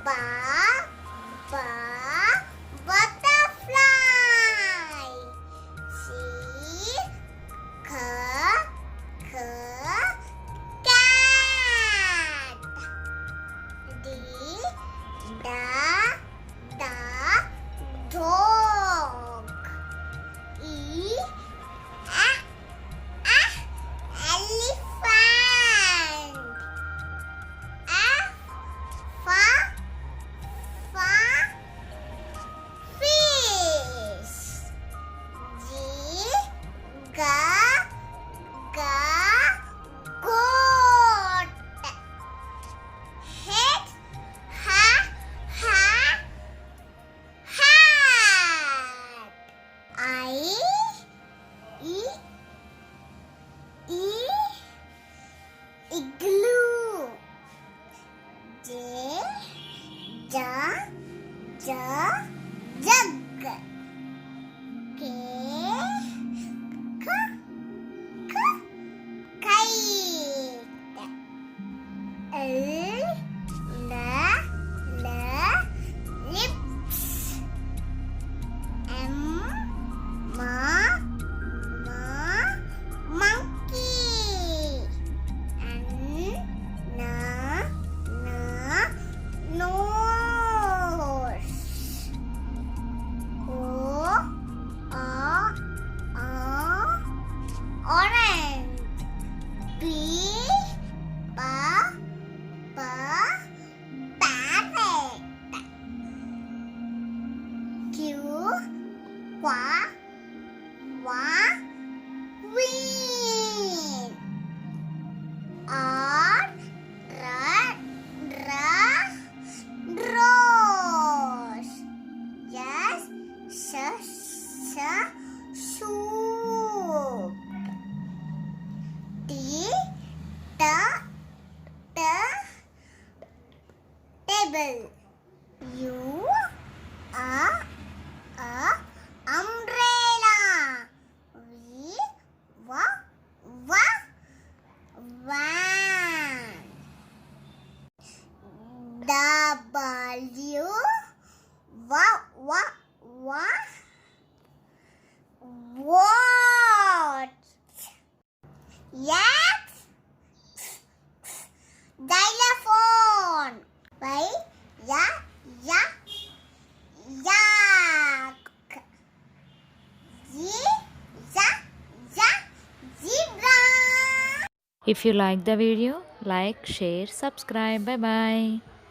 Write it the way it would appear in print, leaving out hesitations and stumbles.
ba ba butterfly. C c c cat. D da da dog. E a elephant. F for fish. G ga goat. H hat. I e igloo. J jug. K kite. L lips. M monkey. N nose. O orange. P parrot. Q queen. R rose. S soup. T table. U umbrella. V van. W what? X xylophone. Y yak. Z zebra. If you like the video, like, share, subscribe. Bye bye.